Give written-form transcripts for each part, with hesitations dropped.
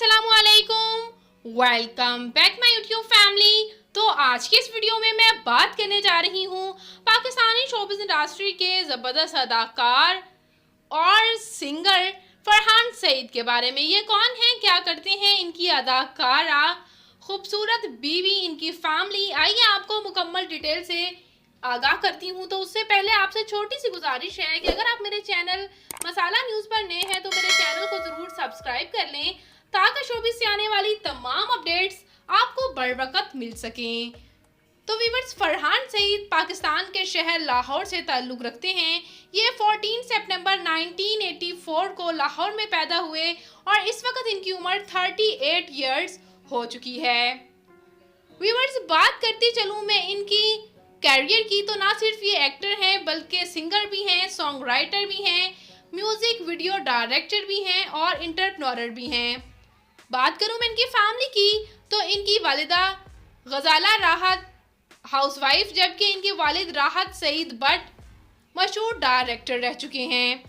अस्सलामुअलैकुम, welcome back my YouTube family. तो आज के इस वीडियो में मैं बात करने जा रही हूँ पाकिस्तानी शोबिज़ इंडस्ट्री के ज़बरदस्त अदाकार और सिंगर फरहान सईद के बारे में। ये कौन है, क्या करते हैं, इनकी अदाकारा, खूबसूरत बीवी, इनकी फैमिली। आइए आपको मुकम्मल डिटेल से आगाह करती हूँ। तो उससे पहले आपसे छोटी सी गुजारिश है कि अगर आप मेरे चैनल मसाला न्यूज़ पर नए हैं तो मेरे चैनल को ज़रूर सब्सक्राइब कर लें ताकि शोबिज़ से आने वाली तमाम अपडेट्स आपको बर वक्त मिल सकें। तो वीवर्स, फरहान सईद पाकिस्तान के शहर लाहौर से ताल्लुक़ रखते हैं। ये 14 सितंबर 1984 को लाहौर में पैदा हुए और इस वक्त इनकी उम्र 38 ईयर्स हो चुकी है। वीवर्स, बात करती चलूँ मैं इनकी कैरियर की, तो ना सिर्फ ये एक्टर हैं बल्कि सिंगर भी हैं, सॉन्ग राइटर भी हैं, म्यूज़िक वीडियो डायरेक्टर भी हैं और एंटरप्रेन्योर भी हैं। बात करूँ मैं इनकी फैमिली की, तो इनकी वालिदा गजाला राहत हाउसवाइफ, जबकि इनके वालिद राहत सईद बट मशहूर डायरेक्टर रह चुके हैं।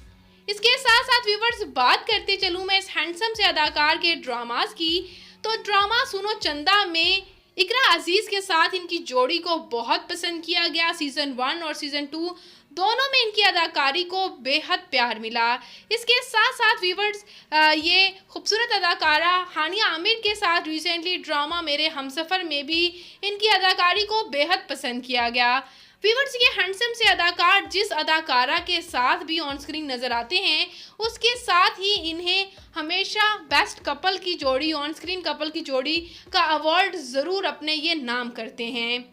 इसके साथ साथ व्यूवर्स, बात करते चलूँ मैं इस हैंडसम से अदाकार के ड्रामास की, तो ड्रामा सुनो चंदा में इकरा अजीज़ के साथ इनकी जोड़ी को बहुत पसंद किया गया। सीज़न 1 और सीज़न 2 दोनों में इनकी अदाकारी को बेहद प्यार मिला। इसके साथ साथ व्यूवर्स, ये खूबसूरत अदाकारा हानिया आमिर के साथ रिसेंटली ड्रामा मेरे हमसफ़र में भी इनकी अदाकारी को बेहद पसंद किया गया। व्यूवर्स, ये हैंडसम से अदाकार जिस अदाकारा के साथ भी ऑन स्क्रीन नज़र आते हैं उसके साथ ही इन्हें हमेशा बेस्ट कपल की जोड़ी, ऑन स्क्रीन कपल की जोड़ी का अवार्ड ज़रूर अपने ये नाम करते हैं।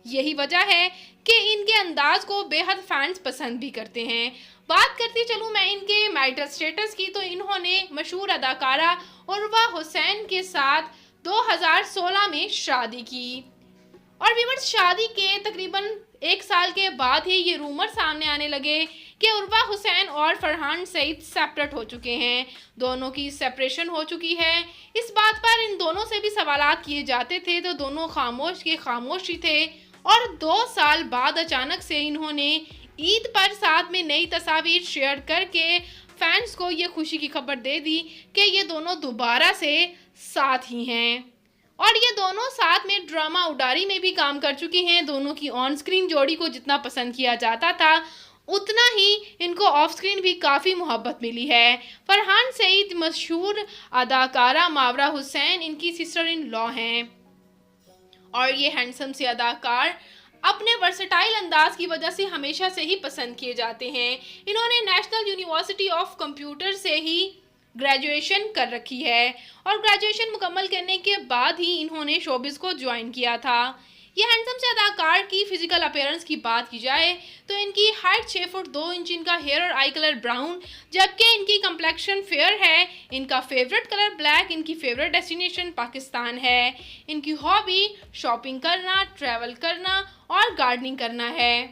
यही वजह है कि इनके अंदाज को बेहद फैंस पसंद भी करते हैं। बात करती चलूँ मैं इनके मैरिटल स्टेटस की, तो इन्होंने मशहूर अदाकारा उर्वा हुसैन के साथ 2016 में शादी की और व्यूअर्स, शादी के तकरीबन 1 साल के बाद ही ये रूमर सामने आने लगे कि उर्वा हुसैन और फरहान सईद सेपरेट हो चुके हैं, दोनों की सेपरेशन हो चुकी है। इस बात पर इन दोनों से भी सवालात किए जाते थे तो दोनों खामोश ही थे और 2 साल बाद अचानक से इन्होंने ईद पर साथ में नई तस्वीर शेयर करके फैंस को ये खुशी की खबर दे दी कि ये दोनों दोबारा से साथ ही हैं और ये दोनों साथ में ड्रामा उडारी में भी काम कर चुकी हैं। दोनों की ऑन स्क्रीन जोड़ी को जितना पसंद किया जाता था उतना ही इनको ऑफ स्क्रीन भी काफ़ी मोहब्बत मिली है। फरहान सईद मशहूर अदाकारा मावरा हुसैन इनकी सिस्टर इन लॉ हैं और ये हैंडसम से अदाकार अपने वर्सेटाइल अंदाज की वजह से हमेशा से ही पसंद किए जाते हैं। इन्होंने नेशनल यूनिवर्सिटी ऑफ कंप्यूटर से ही ग्रेजुएशन कर रखी है और ग्रेजुएशन मुकम्मल करने के बाद ही इन्होंने शोबिज़ को ज्वाइन किया था। ये हैंडसम से अदाकार की फ़िज़िकल अपीयरेंस की बात की जाए तो इनकी हाइट 6 फुट 2 इंच, इनका हेयर और आई कलर ब्राउन, जबकि इनकी कम्प्लेक्शन फेयर है। इनका फेवरेट कलर ब्लैक, इनकी फेवरेट डेस्टिनेशन पाकिस्तान है। इनकी हॉबी शॉपिंग करना, ट्रैवल करना और गार्डनिंग करना है।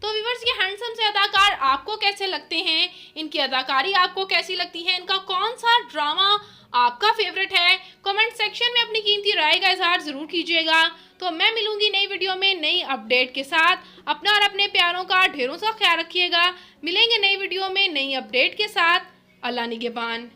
तो व्यूअर्स, ये हैंडसम से अदाकार आपको कैसे लगते हैं, इनकी अदाकारी आपको कैसी लगती है, इनका कौन सा ड्रामा आपका फेवरेट है, कमेंट सेक्शन में अपनी कीमती राय का इजहार ज़रूर कीजिएगा। तो मैं मिलूंगी नई वीडियो में नई अपडेट के साथ। अपना और अपने प्यारों का ढेरों सा ख्याल रखिएगा। मिलेंगे नई वीडियो में नई अपडेट के साथ। अल्लाह निगहबान।